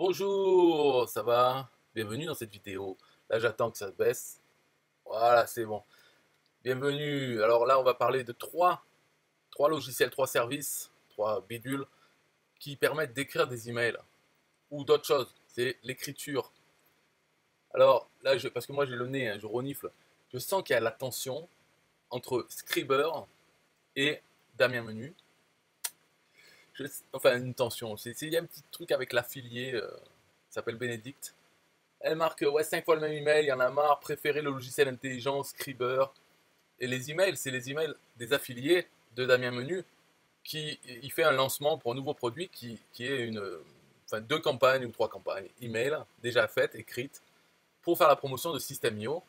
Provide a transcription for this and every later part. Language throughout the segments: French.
Bonjour, ça va? Bienvenue dans cette vidéo. Là, j'attends que ça baisse. Voilà, c'est bon. Bienvenue. Alors là, on va parler de trois logiciels, trois services, trois bidules qui permettent d'écrire des emails ou d'autres choses. C'est l'écriture. Alors là, parce que moi j'ai le nez, hein, je renifle. Je sens qu'il y a la tension entre Scriber et Damien Menu. Enfin, une tension. Il y a un petit truc avec l'affilié, qui s'appelle Bénédicte. Elle marque ouais, 5 fois le même email, il y en a marre, préférez le logiciel intelligent, Scriber. Et les emails, c'est les emails des affiliés de Damien Menu qui il fait un lancement pour un nouveau produit qui est enfin, deux campagnes ou trois campagnes email déjà faites, écrites, pour faire la promotion de System.io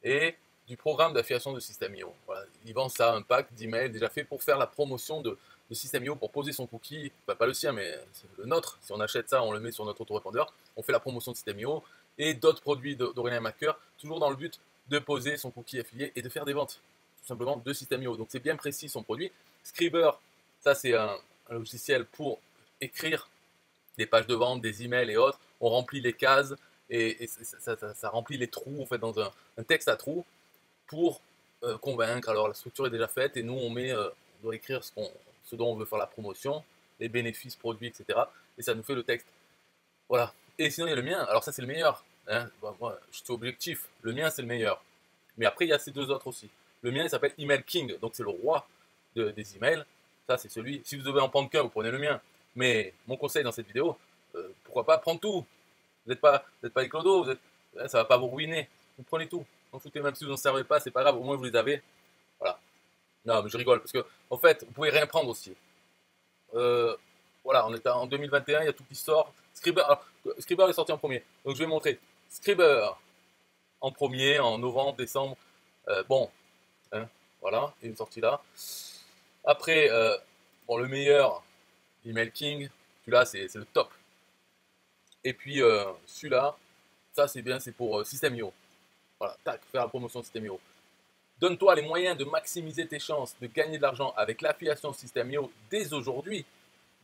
et du programme d'affiliation de System.io. Voilà, il vend ça, un pack d'emails déjà fait pour faire la promotion de System.io, pour poser son cookie, bah, pas le sien, mais le nôtre. Si on achète ça, on le met sur notre autorépondeur, on fait la promotion de System.io et d'autres produits d'Aurélien Macker, toujours dans le but de poser son cookie affilié et de faire des ventes, tout simplement, de System.io. Donc c'est bien précis son produit. Scriber, ça c'est un logiciel pour écrire des pages de vente, des emails et autres. On remplit les cases et ça remplit les trous, en fait, dans un texte à trous pour convaincre. Alors la structure est déjà faite et nous on doit écrire ce dont on veut faire la promotion, les bénéfices produits, etc. Et ça nous fait le texte. Voilà. Et sinon il y a le mien. Alors ça c'est le meilleur. Hein. Bon, moi je suis objectif. Le mien c'est le meilleur. Mais après il y a ces deux autres aussi. Le mien il s'appelle Email King. Donc c'est le roi des emails. Ça c'est celui. Si vous devez en prendre qu'un, vous prenez le mien. Mais mon conseil dans cette vidéo, pourquoi pas prendre tout. Vous n'êtes pas éclodo, ça va pas vous ruiner. Vous prenez tout. En foutez, même si vous n'en servez pas, c'est pas grave, au moins vous les avez. Voilà. Non, mais je rigole, parce que, en fait, vous pouvez rien prendre aussi. Euh, voilà, on est en 2021, il y a tout qui sort. Scriber, alors, Scriber est sorti en premier. Donc je vais montrer. Scriber en premier, en novembre, décembre. Bon, hein, voilà, il est sorti là. Après, bon, le meilleur, Email King, celui-là, c'est le top. Et puis, celui-là, ça c'est bien, c'est pour System.io. Voilà, tac, faire la promotion de System.io. Donne-toi les moyens de maximiser tes chances de gagner de l'argent avec l'affiliation System.io dès aujourd'hui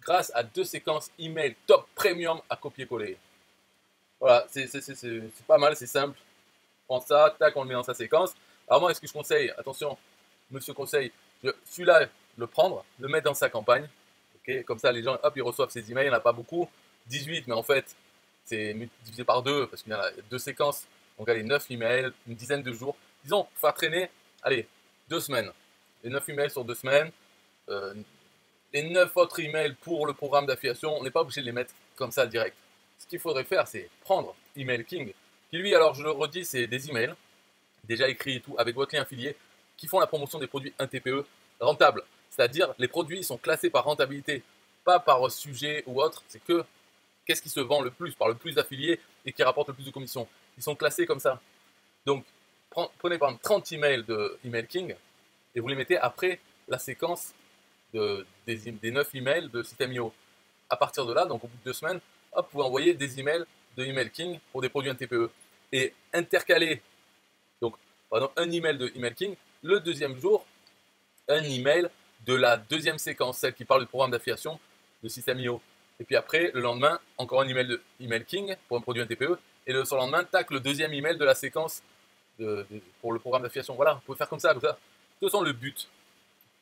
grâce à deux séquences email top premium à copier-coller. Voilà, c'est pas mal, c'est simple. Prends ça, tac, on le met dans sa séquence. Alors moi, est-ce que je conseille, attention, monsieur conseil, celui-là, le prendre, le mettre dans sa campagne. Okay, comme ça, les gens, hop, ils reçoivent ces emails, il n'y en a pas beaucoup. 18, mais en fait, c'est divisé par deux, parce qu'il y a deux séquences. Donc, allez, 9 emails, une dizaine de jours. Disons, faire traîner, allez, 2 semaines. Les 9 emails sur 2 semaines. Euh, les 9 autres emails pour le programme d'affiliation, on n'est pas obligé de les mettre comme ça direct. Ce qu'il faudrait faire, c'est prendre Email King, qui lui, alors je le redis, c'est des emails, déjà écrits et tout, avec votre lien affilié, qui font la promotion des produits 1 TPE rentables. C'est-à-dire, les produits sont classés par rentabilité, pas par sujet ou autre, c'est que qu'est-ce qui se vend le plus par le plus d'affiliés et qui rapporte le plus de commissions. Ils sont classés comme ça. Donc, prenez par exemple 30 emails de Email King et vous les mettez après la séquence des 9 emails de System.io. À partir de là, donc au bout de 2 semaines, hop, vous pouvez envoyer des emails de Email King pour des produits 1 TPE. Et intercaler, donc par exemple un email de Email King, le deuxième jour, un email de la deuxième séquence, celle qui parle du programme d'affiliation de System.io. Et puis après, le lendemain, encore un email de Email King pour un produit 1 TPE. Et le surlendemain, tac, le deuxième email de la séquence pour le programme d'affiliation. Voilà, vous pouvez faire comme ça, comme ça. De toute façon, le but,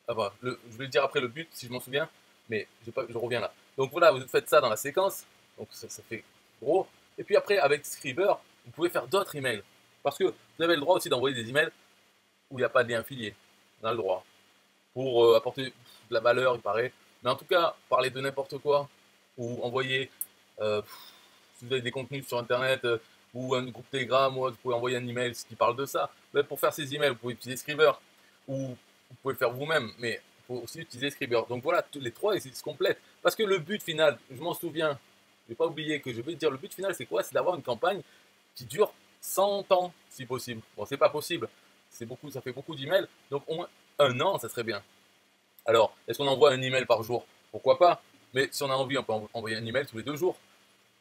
enfin, je vais le dire après le but si je m'en souviens, mais je reviens là. Donc voilà, vous faites ça dans la séquence, donc ça fait gros. Et puis après, avec Scriber, vous pouvez faire d'autres emails. Parce que vous avez le droit aussi d'envoyer des emails où il n'y a pas de lien affilié. On a le droit. Pour apporter de la valeur, il paraît. Mais en tout cas, parler de n'importe quoi, ou envoyer, si vous avez des contenus sur Internet, ou un groupe Telegram, ou autre, vous pouvez envoyer un email qui parle de ça. Mais pour faire ces emails, vous pouvez utiliser Scriber, ou vous pouvez le faire vous-même, mais il faut aussi utiliser Scriber. Donc voilà, les trois, ils se complètent. Parce que le but final, je m'en souviens, je vais pas oublier que je vais dire, le but final, c'est quoi? C'est d'avoir une campagne qui dure 100 ans, si possible. Bon, c'est pas possible, c'est beaucoup, ça fait beaucoup d'emails, donc au moins 1 an, ça serait bien. Alors, est-ce qu'on envoie un email par jour? Pourquoi pas? Mais si on a envie, on peut envoyer un email tous les 2 jours.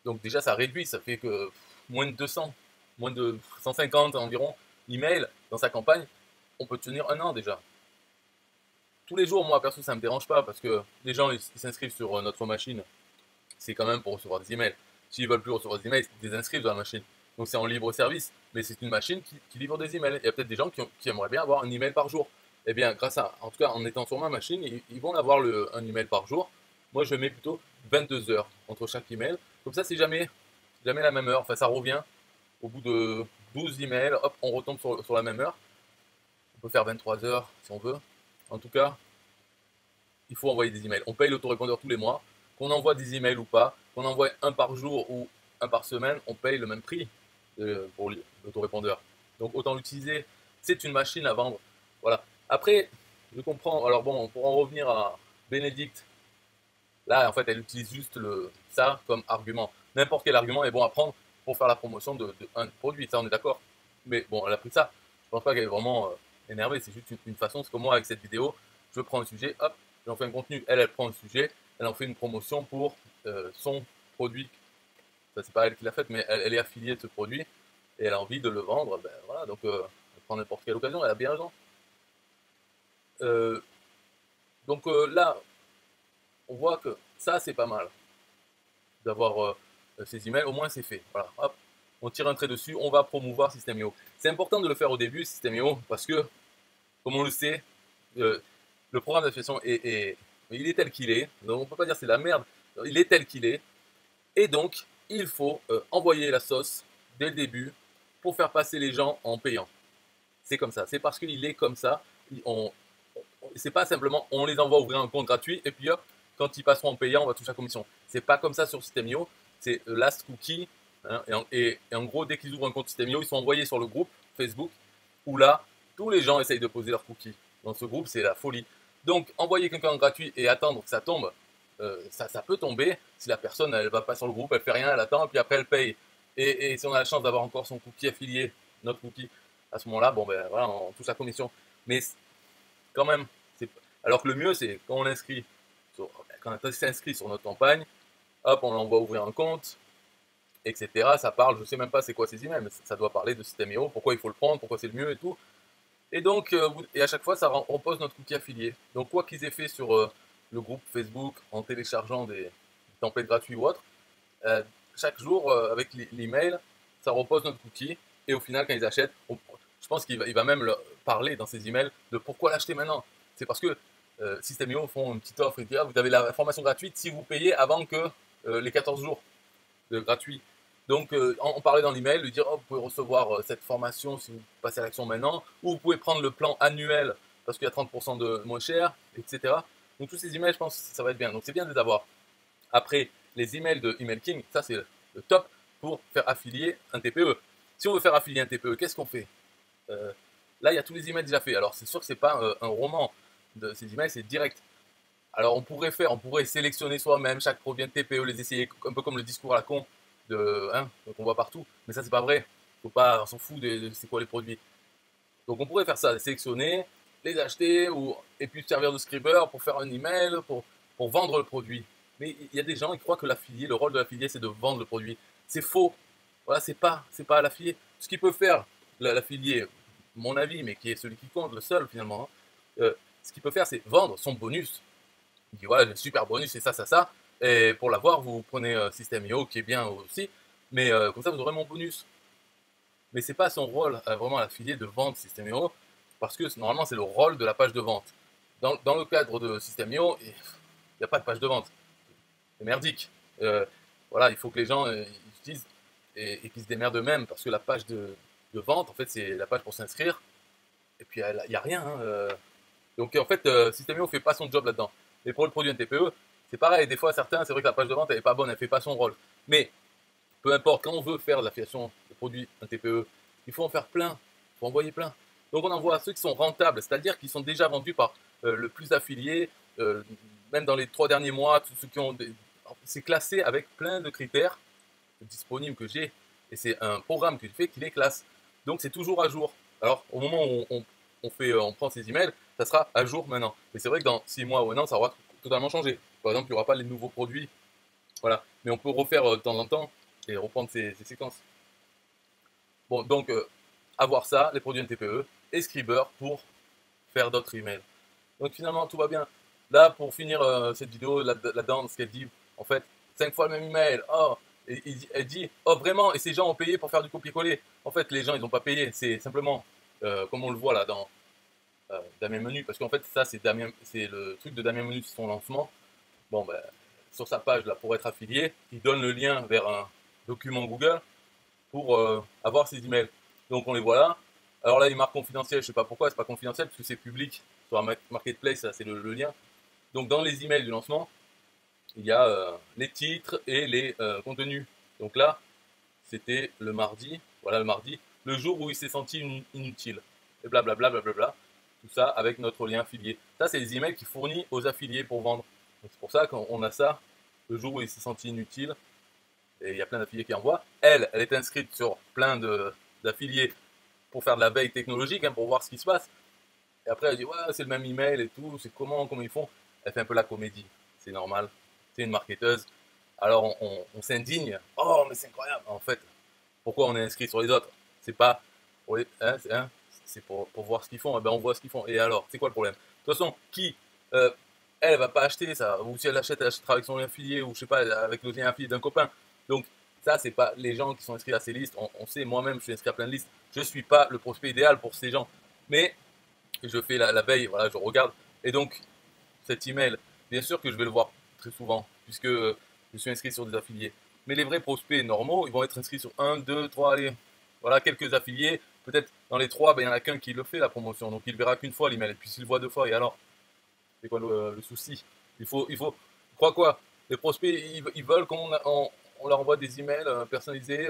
Donc déjà, ça réduit, ça fait que moins de 200, moins de 150 environ emails dans sa campagne. On peut tenir 1 an déjà. Tous les jours, moi, perso, ça ne me dérange pas parce que les gens, ils s'inscrivent sur notre machine. C'est quand même pour recevoir des emails. S'ils veulent plus recevoir des emails, ils se désinscrivent dans la machine. Donc c'est en libre service, mais c'est une machine qui livre des emails. Il y a peut-être des gens qui aimeraient bien avoir un email par jour. Eh bien, en tout cas, en étant sur ma machine, ils vont avoir un email par jour. Moi, je mets plutôt 22 heures entre chaque email. Comme ça, c'est jamais la même heure. Enfin, ça revient au bout de 12 emails. Hop, on retombe sur la même heure. On peut faire 23 heures si on veut. En tout cas, il faut envoyer des emails. On paye l'autorépondeur tous les mois. Qu'on envoie des emails ou pas, qu'on envoie un par jour ou un par semaine, on paye le même prix pour l'autorépondeur. Donc autant l'utiliser. C'est une machine à vendre. Voilà. Après, je comprends. Alors bon, pour en revenir à Bénédicte, là, en fait, elle utilise juste ça comme argument. N'importe quel argument est bon à prendre pour faire la promotion d'un produit. Ça, on est d'accord. Mais bon, elle a pris ça. Je pense pas qu'elle est vraiment énervée. C'est juste une façon. C'est comme moi avec cette vidéo. Je prends un sujet, hop, j'en fais un contenu. Elle prend le sujet, elle en fait une promotion pour son produit. Ça, c'est pas elle qui l'a fait, mais elle est affiliée de ce produit et elle a envie de le vendre. Ben, voilà, donc elle prend n'importe quelle occasion. Elle a bien raison. Euh, donc là, on voit que ça, c'est pas mal d'avoir ces emails. Au moins, c'est fait. Voilà, hop, on tire un trait dessus. On va promouvoir System.io. C'est important de le faire au début, System.io, parce que, comme on le sait, le programme d'affiliation il est tel qu'il est. Donc, on ne peut pas dire c'est la merde. Il est tel qu'il est. Et donc, il faut envoyer la sauce dès le début pour faire passer les gens en payant. C'est comme ça. C'est parce qu'il est comme ça. C'est pas simplement on les envoie ouvrir un compte gratuit et puis hop, quand ils passeront en payant, on va toucher la commission. C'est pas comme ça sur System.io. C'est last cookie. Hein, et en gros, dès qu'ils ouvrent un compte System.io, ils sont envoyés sur le groupe Facebook où là, tous les gens essayent de poser leurs cookies. Dans ce groupe, c'est la folie. Donc, envoyer quelqu'un en gratuit et attendre que ça tombe, ça peut tomber si la personne elle va pas sur le groupe, elle fait rien, elle attend, et puis après elle paye. Et si on a la chance d'avoir encore son cookie affilié, notre cookie, à ce moment-là, bon ben voilà, on touche la commission. Mais quand même, alors que le mieux c'est quand on inscrit, quand on s'inscrit sur notre campagne, hop, on l'envoie ouvrir un compte, etc. Ça parle, je sais même pas c'est quoi ces emails, mais ça doit parler de System.io, pourquoi il faut le prendre, pourquoi c'est le mieux et tout. Et donc, et à chaque fois, ça repose notre cookie affilié. Donc, quoi qu'ils aient fait sur le groupe Facebook en téléchargeant des templates gratuits ou autres, euh, chaque jour, avec l'email, ça repose notre cookie. Et au final, quand ils achètent, je pense qu'il va même leur parler dans ces emails de pourquoi l'acheter maintenant. C'est parce que System.io font une petite offre et disent, ah, vous avez la formation gratuite si vous payez avant que les 14 jours de gratuit. Donc, on parlait dans l'email de dire, oh, vous pouvez recevoir cette formation si vous passez à l'action maintenant, ou vous pouvez prendre le plan annuel parce qu'il y a 30% de moins cher, etc. Donc, tous ces emails, je pense que ça va être bien. Donc, c'est bien de les avoir. Après, les emails de Email King, ça, c'est le top pour faire affilier un TPE. Si on veut faire affilier un TPE, qu'est-ce qu'on fait Là, il y a tous les emails déjà faits. Alors, c'est sûr que ce n'est pas un roman de ces emails, c'est direct. Alors, on pourrait sélectionner soi-même chaque produit de TPE, les essayer un peu comme le discours à la con qu'on voit partout. Mais ça, c'est pas vrai. Faut pas, on s'en fout de c'est quoi les produits. Donc, on pourrait faire ça, sélectionner, les acheter, et puis servir de scriber pour faire un email, pour vendre le produit. Mais il y a des gens qui croient que l'affilié, le rôle de l'affilié, c'est de vendre le produit. C'est faux. Voilà, c'est pas l'affilié. Ce qu'il peut faire, l'affilié, mon avis, mais qui est celui qui compte, le seul finalement, ce qu'il peut faire, c'est vendre son bonus. Il dit voilà, j'ai un super bonus, c'est ça, ça, ça. Et pour l'avoir, vous prenez System.io qui est bien aussi, mais comme ça, vous aurez mon bonus. Mais c'est pas son rôle, vraiment, l'affilié de vendre System.io, parce que normalement, c'est le rôle de la page de vente. Dans le cadre de System.io, il n'y a pas de page de vente. C'est merdique. Voilà, il faut que les gens utilisent et qu'ils se démerdent eux-mêmes, parce que la page de vente, en fait, c'est la page pour s'inscrire, et puis il n'y a rien. Donc en fait, System.io ne fait pas son job là-dedans. Et pour le produit NTPE, c'est pareil. Des fois, certains, c'est vrai que la page de vente, elle n'est pas bonne, elle ne fait pas son rôle. Mais peu importe, quand on veut faire de l'affiliation de produits NTPE, il faut en faire plein. Il faut envoyer plein. Donc on envoie ceux qui sont rentables, c'est-à-dire qui sont déjà vendus par le plus affilié, même dans les 3 derniers mois, tous ceux qui ont c'est classé avec plein de critères disponibles que j'ai. Et c'est un programme que je fais qui les classe. Donc c'est toujours à jour. Alors au moment où on prend ces emails, ça sera à jour maintenant. Mais c'est vrai que dans 6 mois ou un an, ça aura totalement changé. Par exemple, il n'y aura pas les nouveaux produits. Voilà. Mais on peut refaire de temps en temps et reprendre ces séquences. Bon, donc, avoir ça, les produits NTPE et Scriber pour faire d'autres emails. Donc finalement, tout va bien. Là, pour finir cette vidéo, là-dedans, ce qu'elle dit, en fait, 5 fois le même email. Oh, Elle dit, oh vraiment, et ces gens ont payé pour faire du copier-coller. En fait, les gens, ils n'ont pas payé. C'est simplement, comme on le voit là dans Damien Menu, parce qu'en fait, ça, c'est le truc de Damien Menu, c'est son lancement. Bon, ben, sur sa page, là, pour être affilié, il donne le lien vers un document Google pour avoir ses emails. Donc, on les voit là. Alors là, il marque confidentiel, je sais pas pourquoi, c'est pas confidentiel, parce que c'est public. Sur un marketplace, ça, c'est le lien. Donc, dans les emails du lancement, il y a les titres et les contenus. Donc là, c'était le mardi, voilà le mardi, le jour où il s'est senti inutile. Et blablabla, blablabla. Tout ça avec notre lien affilié. Ça, c'est les emails qu'il fournit aux affiliés pour vendre. C'est pour ça qu'on a ça le jour où il s'est senti inutile. Et il y a plein d'affiliés qui envoient. Elle est inscrite sur plein d'affiliés pour faire de la veille technologique, hein, pour voir ce qui se passe. Et après, elle dit, ouais, c'est le même email et tout, c'est comment ils font. Elle fait un peu la comédie, c'est normal. C'est une marketeuse. Alors on s'indigne. Oh, mais c'est incroyable. En fait, pourquoi on est inscrit sur les autres? C'est pas pour c'est pour voir ce qu'ils font. Eh ben, on voit ce qu'ils font. Et alors, c'est quoi le problème? De toute façon, euh, elle va pas acheter ça. Ou si elle achètera avec son lien affilié, ou je sais pas, avec le lien affilié d'un copain. Donc, ça, c'est pas les gens qui sont inscrits à ces listes. On sait, moi-même, je suis inscrit à plein de listes. Je suis pas le prospect idéal pour ces gens. Mais je fais la veille, voilà, je regarde. Et donc, cet email, bien sûr que je vais le voir très souvent, puisque je suis inscrit sur des affiliés. Mais les vrais prospects normaux, ils vont être inscrits sur un, deux, trois, allez, voilà, quelques affiliés. Peut-être dans les trois, ben, il n'y en a qu'un qui le fait, la promotion. Donc il ne verra qu'une fois l'email. Et puis s'il le voit deux fois, et alors, c'est quoi le souci? Il faut, quoi? Les prospects, ils veulent on leur envoie des emails personnalisés,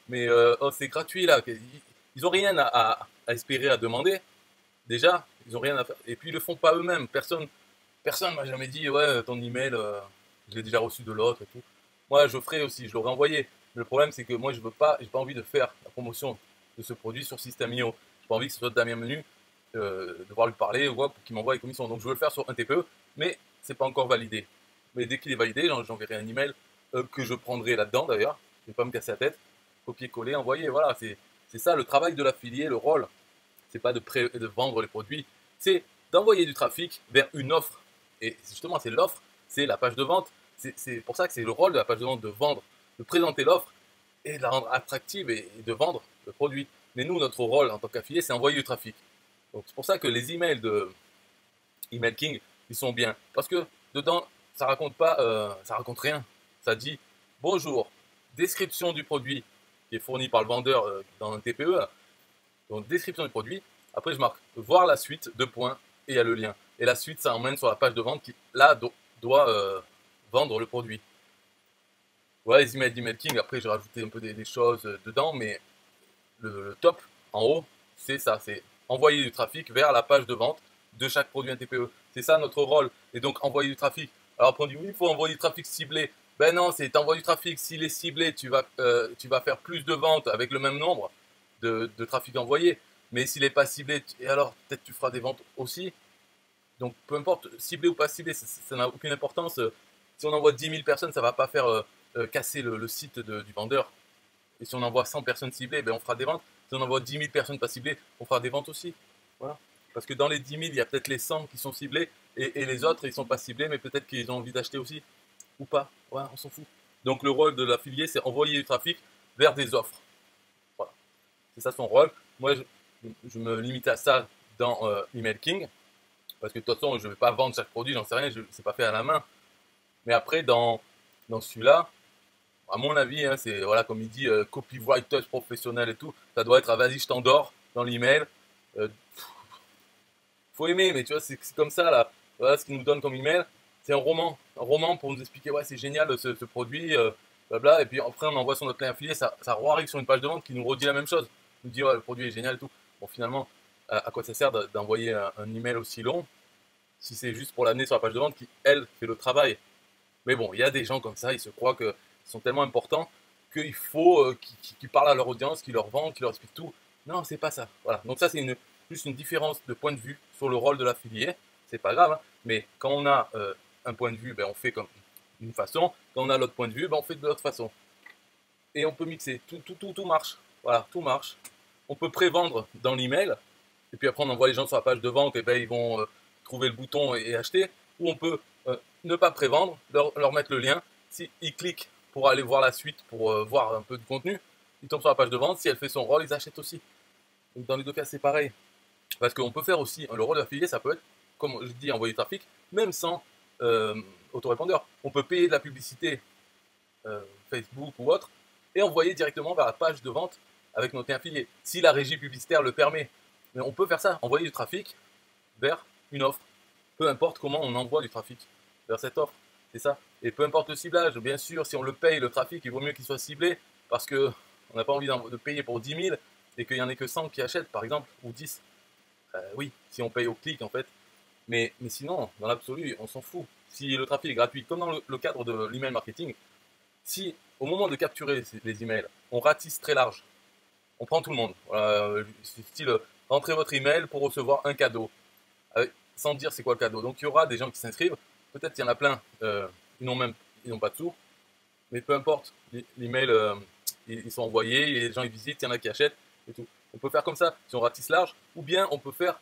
mais oh, c'est gratuit là. Ils n'ont rien à espérer, à demander. Déjà, ils n'ont rien à faire. Et puis ils le font pas eux-mêmes. Personne m'a jamais dit, ouais, ton email, je l'ai déjà reçu de l'autre et tout. Moi, je ferai aussi, je l'aurais envoyé. Mais le problème, c'est que moi, j'ai pas envie de faire la promotion de ce produit sur System.io. J'ai pas envie que ce soit Damien Menu, devoir lui parler ou quoi, pour qu'il m'envoie les commissions. Donc, je veux le faire sur un TPE, mais c'est pas encore validé. Mais dès qu'il est validé, j'enverrai un email que je prendrai là-dedans d'ailleurs. Je vais pas me casser la tête. Copier-coller, envoyer. Voilà, c'est ça le travail de l'affilié, le rôle. C'est pas de vendre les produits, c'est d'envoyer du trafic vers une offre. Et justement, c'est l'offre, c'est la page de vente. C'est pour ça que c'est le rôle de la page de vente de vendre, de présenter l'offre et de la rendre attractive et de vendre le produit. Mais nous, notre rôle en tant qu'affilié, c'est envoyer du trafic. Donc c'est pour ça que les emails de Email King, ils sont bien. Parce que dedans, ça raconte pas, ça raconte rien. Ça dit bonjour, description du produit qui est fourni par le vendeur dans un TPE. Donc description du produit. Après, je marque voir la suite, deux points, et il y a le lien. Et la suite, ça emmène sur la page de vente qui, là, doit vendre le produit. Voilà les emails d'Email King. Après, j'ai rajouté un peu des choses dedans, mais le top, en haut, c'est ça. C'est envoyer du trafic vers la page de vente de chaque produit TPE. C'est ça notre rôle. Et donc, envoyer du trafic. Alors, après, on dit oui, il faut envoyer du trafic ciblé. Ben non, c'est t'envoies du trafic. S'il est ciblé, tu vas faire plus de ventes avec le même nombre de trafic envoyé. Mais s'il n'est pas ciblé, et alors peut-être tu feras des ventes aussi. Donc peu importe, ciblé ou pas ciblé, ça n'a aucune importance. Si on envoie 10 000 personnes, ça ne va pas faire casser le site du vendeur. Et si on envoie 100 personnes ciblées, ben on fera des ventes. Si on envoie 10 000 personnes pas ciblées, on fera des ventes aussi. Voilà. Parce que dans les 10 000, il y a peut-être les 100 qui sont ciblés et les autres, ils ne sont pas ciblés, mais peut-être qu'ils ont envie d'acheter aussi. Ou pas. Voilà, on s'en fout. Donc le rôle de l'affilié, c'est envoyer du trafic vers des offres. Voilà. C'est ça son rôle. Moi, je me limite à ça dans Email King. Parce que de toute façon, je ne vais pas vendre chaque produit, j'en sais rien, c'est pas fait à la main. Mais après, dans celui-là, à mon avis, hein, c'est voilà, comme il dit, copywriter professionnel et tout, ça doit être vas-y, je t'endors dans l'email. Faut aimer, mais tu vois, c'est comme ça là. Voilà ce qu'il nous donne comme email. C'est un roman pour nous expliquer, ouais, c'est génial ce produit, blabla. Et puis après, on envoie sur notre lien affilié, ça arrive sur une page de vente qui nous redit la même chose. Nous dit, ouais, le produit est génial et tout. Bon, finalement, à quoi ça sert d'envoyer un email aussi long si c'est juste pour l'amener sur la page de vente qui, elle, fait le travail. Mais bon, il y a des gens comme ça, ils se croient qu'ils sont tellement importants qu'il faut qu'ils parlent à leur audience, qu'ils leur vendent, qu'ils leur expliquent tout. Non, c'est pas ça. Voilà. Donc ça, c'est plus une différence de point de vue sur le rôle de l'affilié. C'est pas grave, hein. Mais quand on a un point de vue, ben, on fait comme d'une façon. Quand on a l'autre point de vue, ben, on fait de l'autre façon. Et on peut mixer. Tout marche. Voilà, tout marche. On peut prévendre dans l'email. Et puis après, on envoie les gens sur la page de vente. Et ben, ils vont trouver le bouton et acheter. Ou on peut ne pas prévendre, leur mettre le lien. S'ils cliquent pour aller voir la suite, pour voir un peu de contenu, ils tombent sur la page de vente. Si elle fait son rôle, ils achètent aussi. Donc dans les deux cas, c'est pareil. Parce qu'on peut faire aussi, le rôle d'affilié, ça peut être, comme je dis, envoyer du trafic, même sans autorépondeur. On peut payer de la publicité Facebook ou autre, et envoyer directement vers la page de vente avec notre lien affilié, si la régie publicitaire le permet. Mais on peut faire ça, envoyer du trafic vers une offre. Peu importe comment on envoie du trafic vers cette offre, c'est ça. Et peu importe le ciblage, bien sûr, si on le paye, le trafic, il vaut mieux qu'il soit ciblé, parce qu'on n'a pas envie de payer pour 10 000 et qu'il n'y en ait que 100 qui achètent, par exemple, ou 10. Oui, si on paye au clic, en fait. Mais sinon, dans l'absolu, on s'en fout. Si le trafic est gratuit, comme dans le cadre de l'email marketing, si au moment de capturer les emails, on ratisse très large, on prend tout le monde. Style, rentrez votre email pour recevoir un cadeau, sans dire c'est quoi le cadeau. Donc il y aura des gens qui s'inscrivent, peut-être qu'il y en a plein, ils n'ont pas de sous, mais peu importe, l'email, ils sont envoyés, et les gens ils visitent, il y en a qui achètent, et tout. On peut faire comme ça, si on ratisse large, ou bien on peut faire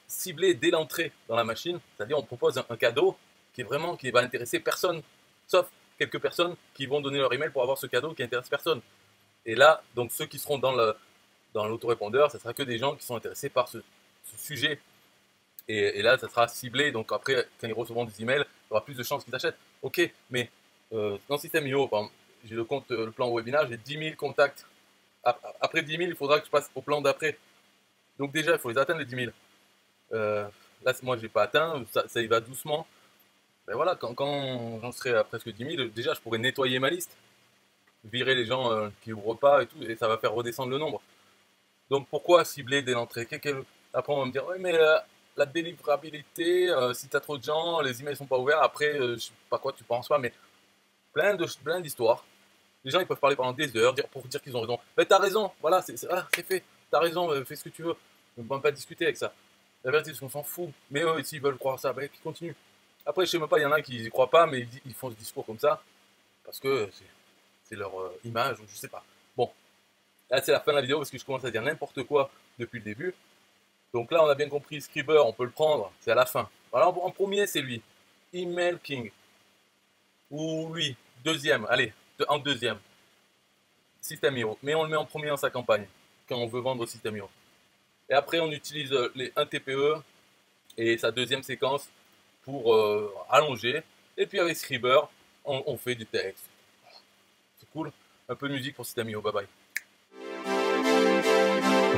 cibler dès l'entrée dans la machine, c'est-à-dire on propose un cadeau qui va intéresser personne, sauf quelques personnes qui vont donner leur email pour avoir ce cadeau qui intéresse personne. Et là, donc ceux qui seront dans l'autorépondeur, ce sera que des gens qui sont intéressés par ce sujet. Et là, ça sera ciblé. Donc après, quand ils recevront des emails, il y aura plus de chances qu'ils achètent. Ok, mais dans Système.io, j'ai le compte, le plan webinaire, j'ai 10 000 contacts. Après 10 000, il faudra que je passe au plan d'après. Donc déjà, il faut les atteindre les 10 000. Là, moi, je n'ai pas atteint, ça y va doucement. Ben voilà, quand j'en serai à presque 10 000, déjà, je pourrais nettoyer ma liste. Virer les gens qui n'ouvrent pas et tout, et ça va faire redescendre le nombre. Donc pourquoi cibler dès l'entrée? Après on va me dire, ouais mais la délivrabilité, si tu as trop de gens, les emails sont pas ouverts, après je sais pas quoi tu penses pas, mais plein d'histoires. Les gens ils peuvent parler pendant des heures pour dire qu'ils ont raison. Mais t'as raison, voilà, c'est fait, t'as raison, fais ce que tu veux. On ne peut pas discuter avec ça. La vérité c'est qu'on s'en fout, mais eux s'ils veulent croire ça, ben qu'ils continuent. Après je sais même pas, il y en a qui y croient pas, mais ils font ce discours comme ça, parce que c'est leur image, ou je sais pas. Bon, là c'est la fin de la vidéo parce que je commence à dire n'importe quoi depuis le début. Donc là on a bien compris, Scriber, on peut le prendre, c'est à la fin. Voilà, en premier c'est lui, Email King. Ou lui, deuxième, allez, en deuxième, Système.io. Mais on le met en premier dans sa campagne, quand on veut vendre Système.io. Et après on utilise les 1 TPE et sa deuxième séquence pour allonger. Et puis avec Scriber, on fait du texte. C'est cool. Un peu de musique pour Système.io. Bye bye.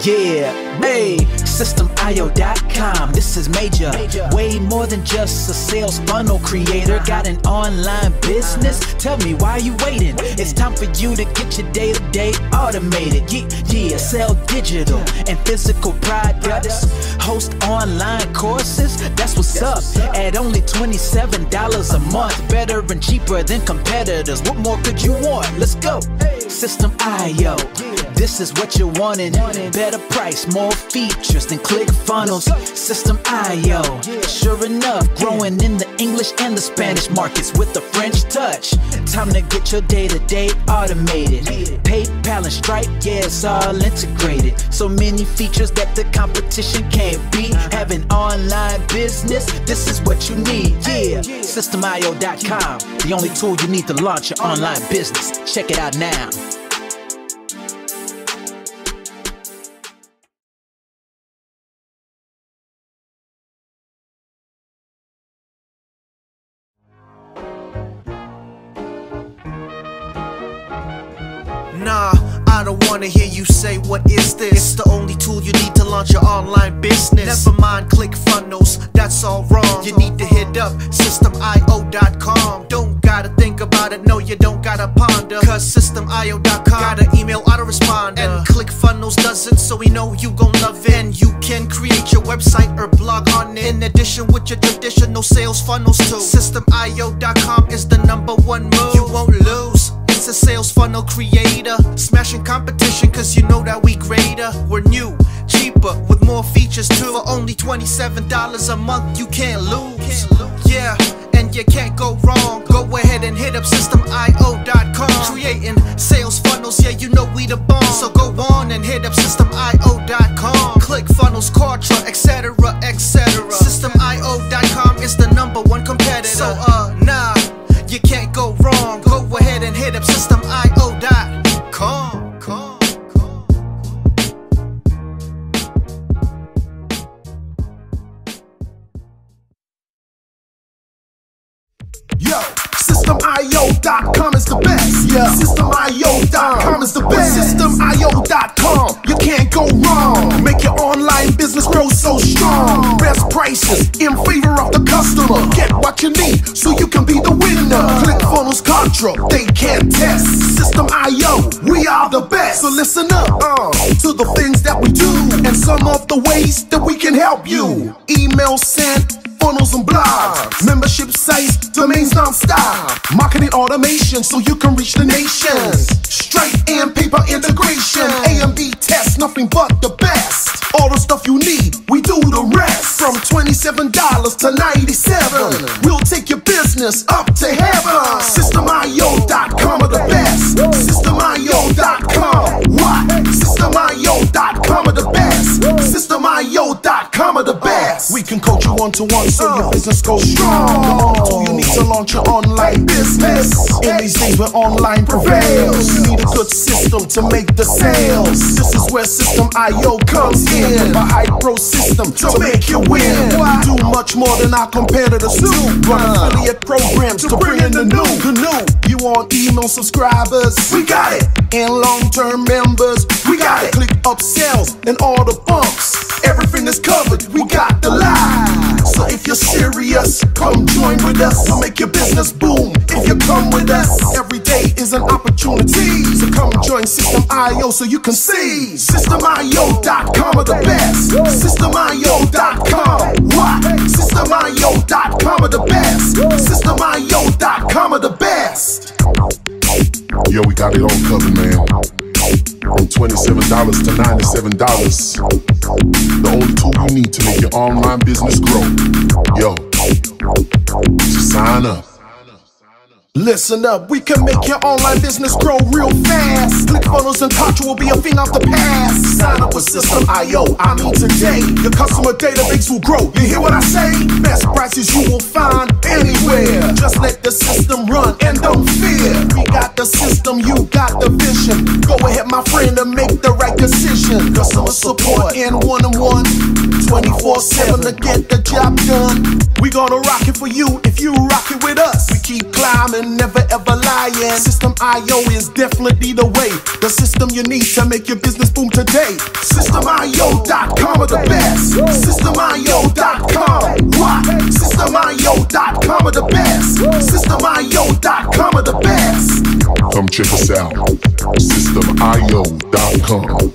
Yeah, hey, System.io.com, this is major. Way more than just a sales funnel creator. Got an online business? Tell me, why are you waiting? It's time for you to get your day-to-day automated. Yeah, sell digital and physical products. Host online courses, that's what's up. At only $27 a month, better and cheaper than competitors. What more could you want? Let's go. System.io, this is what you're wanting. Better price, more features than ClickFunnels. System.io, sure enough, growing in the English and the Spanish markets with the French touch. Time to get your day-to-day automated. PayPal and Stripe, yeah, it's all integrated. So many features that the competition can't beat. Have an online business, this is what you need. Yeah, System.io.com, the only tool you need to launch your online business. Check it out now. Nah, I don't wanna hear you say what is this. It's the only tool you need to launch your online business. Never mind ClickFunnels, that's all wrong. You need to hit up System.io.com. Don't gotta think about it, no you don't gotta ponder. Cause System.io.com got an email autoresponder. And ClickFunnels doesn't, so we know you gon' love it. And you can create your website or blog on it, in addition with your traditional sales funnels too. System.io.com is the #1 move. You won't lose. It's a sales funnel creator, smashing competition cause you know that we greater. We're new, cheaper, with more features too. For only $27 a month you can't lose. Yeah, and you can't go wrong. Go ahead and hit up System.io.com. Creating sales funnels, yeah you know we the bomb. So go on and hit up System.io.com. ClickFunnels, Kartra, etc, etc. System.io.com is the #1 competitor. So nah, you can't go wrong. Go ahead and hit up SystemIO.com is the best. SystemIO.com, you can't go wrong. Make your online business grow so strong. Best prices in favor of the customer. Get what you need so you can be the winner. ClickFunnels, Contra, they can't test. System.io, we are the best. So listen up to the things that we do and some of the ways that we can help you. Email sent, funnels and blogs, membership sites, domains non-stop, marketing automation so you can reach the nations. Straight and paper integration, A and B tests, nothing but the best. All the stuff you need, we do the rest. From $27 to $97, we'll take your business up to heaven. SystemIO.com are the best. SystemIO.com, what? SystemIO.com are the best. SystemIO.com are the best. We can coach you one-to-one so your business goes strong. So you need to launch your online business. In these days where online prevails, you need a good system to make the sales. This is where System.io comes in. A high-pro system to make you win. Do much more than our competitors do. Run affiliate programs to bring in the new. You want email subscribers? We got it. And long-term members? We got it. Click upsells and all the bumps. Everything is covered. We got the lie. So if you're serious, come join with us. We'll make your business boom. If you come with us, every day is an opportunity. So come join System.io so you can see. SystemIO.com are the best. SystemIO.com, what? SystemIO.com are the best. SystemIO.com are the best. Yo, we got it all covered, man. From $27 to $97. The only tool you need to make your online business grow. Yo, just sign up. Listen up, we can make your online business grow real fast. ClickFunnels and Contra will be a thing of the past. Sign up with System.io, I mean today. Your customer database will grow, you hear what I say? Best prices you will find anywhere. Just let the system run and don't fear. We got the system, you got the vision. Go ahead my friend and make the right decision. Customer support and one-on-one, 24/7 to get the job done. We gonna rock it for you if you rock it with us. We keep climbing, never ever lying. System.io is definitely the way. The system you need to make your business boom today. SystemIO.com are the best. SystemIO.com, what? SystemIO.com are the best. SystemIO.com are the best. Come check us out. SystemIO.com.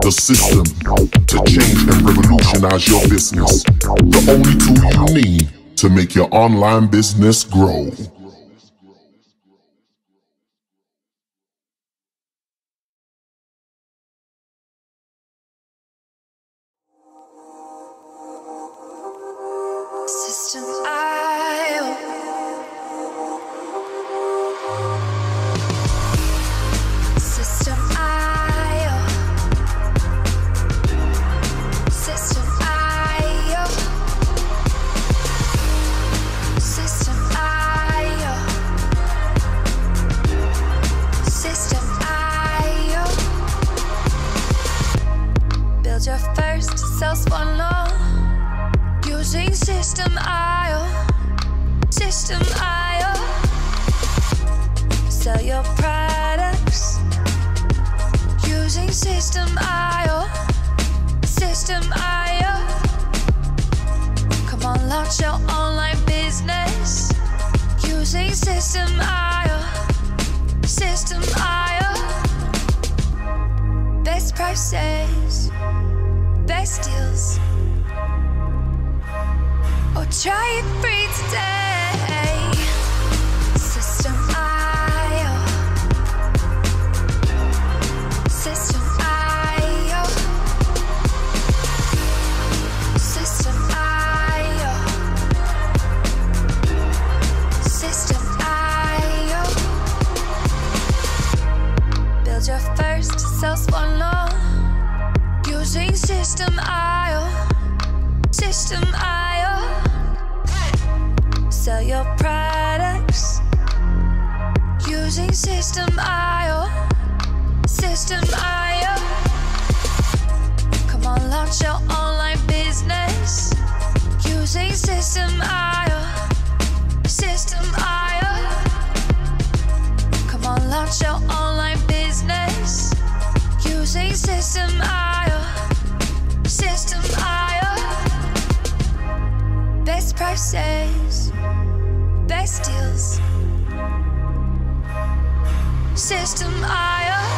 The system to change and revolutionize your business. The only tool you need to make your online business grow. System.io. System.io. System.io. System.io. System.io. Build your first sales funnel using System.io. System.io. Sell your products using System.io. System.io. Come on, launch your online business using System.io. System.io. Best prices, best deals. Or try it free today. System.io. System.io. System.io. System.io. Build your first sales funnel using System.io. System.io. Sell your products using System.io. System.io. Come on, launch your online business using System.io. System.io. Come prices, best deals. System IO.